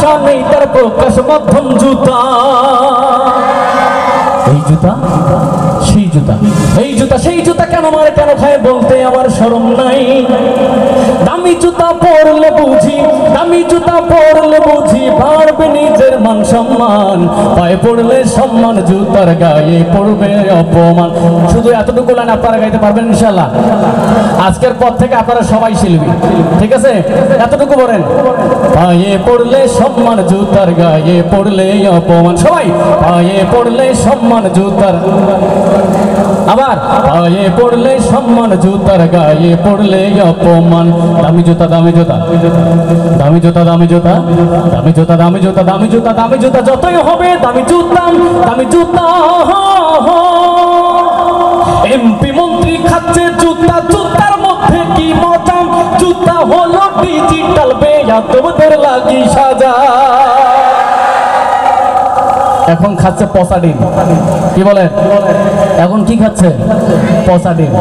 ভাষা নেই তার প্রকাশ মাধ্যম জুতা। এই জুতা সেই জুতা, এই জুতা সেই জুতা, কেন মারে কেন খায় বলতে আমার শরম নাই। দামি জুতা পরলে বুঝি, দামি জুতা পরলে বুঝি বাড়বে নিজের মান সম্মান। পায়ে পড়লে সম্মান, জুতার গায়ে পড়বে অপমান। শুধু এতটুকু লাইন আপনারা গাইতে পারবেন ইনশাআল্লাহ? আজকের পর থেকে আপনারা সবাই শিল্পী, ঠিক আছে? এতটুকু বলেন, পায়ে পড়লে সম্মান, জুতার গায়ে পড়লে অপমান। সবাই পায়ে পড়লে সম্মান, জুতার, আবার পায়ে পড়লে সম্মান, জুতার গায়ে পড়লে অপমান। দামি জুতা, দামি জুতা, দামি জুতা, দামি জুতা, দামি জুতা, দামি জুতা, দামি জুতা, দামি জুতা যতই হবে দামি জুতা, দামি জুতা। এমপি মন্ত্রী খাচ্ছে জুতা, জুতার মধ্যে কি মজা? জুতা হলো ডিজিটাল, বেয়াদবদের লাগি সাজা। এখন খাচ্ছে পচা ডিম। কি বলেন? এখন কি খাচ্ছে? পচা ডিম।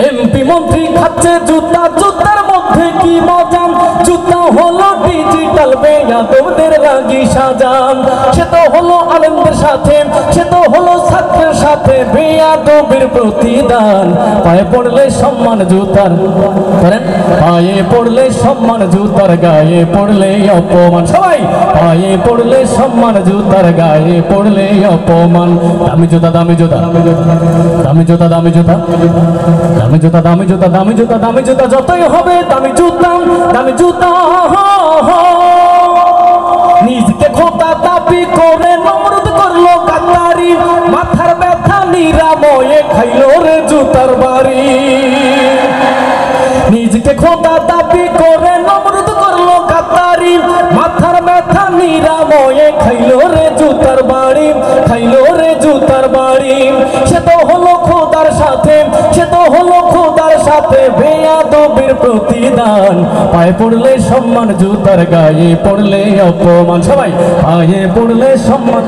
এমপি মন্ত্রী খাচ্ছে জুতা, জুতার মধ্যে কি মজা? জুতা হলো ডিজিটাল, বেয়াদবদের লাগি সাজান। সে তো হলো আলেমদের সাথে, সে তো হলো ছাত্রের সাথে, বেয়াদবের প্রতিদান। পায়ে পড়লে সম্মান, জুতার, করেন, পায়ে পড়লে সম্মান, জুতার গায়ে পড়লে অপমান। সবাই পায়ে পড়লে সম্মান, জুতার গায়ে পড়লে অপমান। দামি জুতা, দামি জুতা, দামি জুতা, দামি জুতা, দামি জুতা, দামি জুতা, দামি জুতা, দামি জুতা যতই হবে দামি জুতা, দামি জুতা। নিজকে খোদা দাবি করে নমরুদ করলো গাদ্দারি, মাথার ব্যথা নিরাময়ে খাইলো রে জুতার বাড়ি। নিজকে খোদা দাবি করে নমরুদ করলো গাদ্দারি, মাথার ব্যথা নিরাময়ে খাইলো রে জুতার বাড়ি, খাইলো রে জুতার বাড়ি। সে তো হলো খোদার সাথে, সে তো হলো খোদার সাথে, বেয়াদবের প্রতিদান। পায়ে পড়লে সম্মান, জুতার গায়ে পড়লে অপমান। সবাই পায়ে পড়লে সম্মান,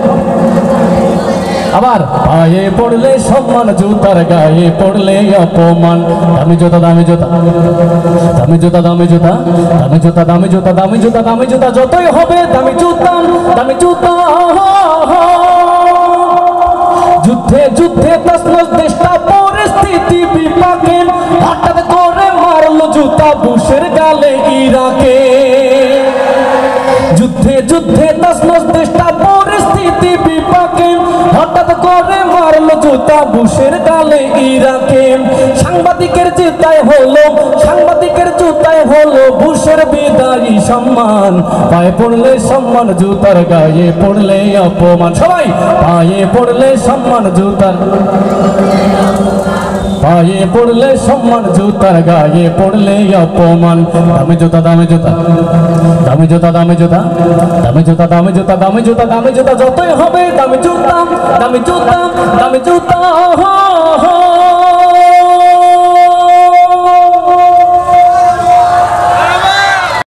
আবার পায়ে পড়লে সম্মান, জুতার গায়ে পড়লে অপমান। দামি জুতা, দামি জুতা, দামি জুতা, দামি জুতা, দামি জুতা, দামি জুতা, দামি জুতা, দামি জুতা যতই হবে দামি জুতা, দামি জুতা। যুদ্ধে যুদ্ধে তসনস দেশটা, পরিস্থিতি বিপাকে, হঠাৎ করে মারলো জুতা বুশের গালে ইরাকে। যুদ্ধে যুদ্ধে তসনস দেশটা, পরিস্থিতি বিপাকে, হঠাৎ করে মারলো জুতা বুশের গালে ইরাকে। সাংবাদিকের জুতায় হলো, সাংবাদিকের জুতায় হলো বুশের বিদায়ী সম্মান। পায়ে পড়লে সম্মান, জুতার গায়ে পড়লে অপমান। সবাই পায়ে পড়লে সম্মান, জুতার, পায়ে পড়লে সম্মান, জুতার গায়ে পড়লে অপমান। দামি জুতা, দামি জুতা, দামি জুতা, দামি জুতা, দামি জুতা, দামি জুতা, দামি জুতা, দামি জুতা যতই হবে দামি জুতা, দামি জুতা, দামি জুতা।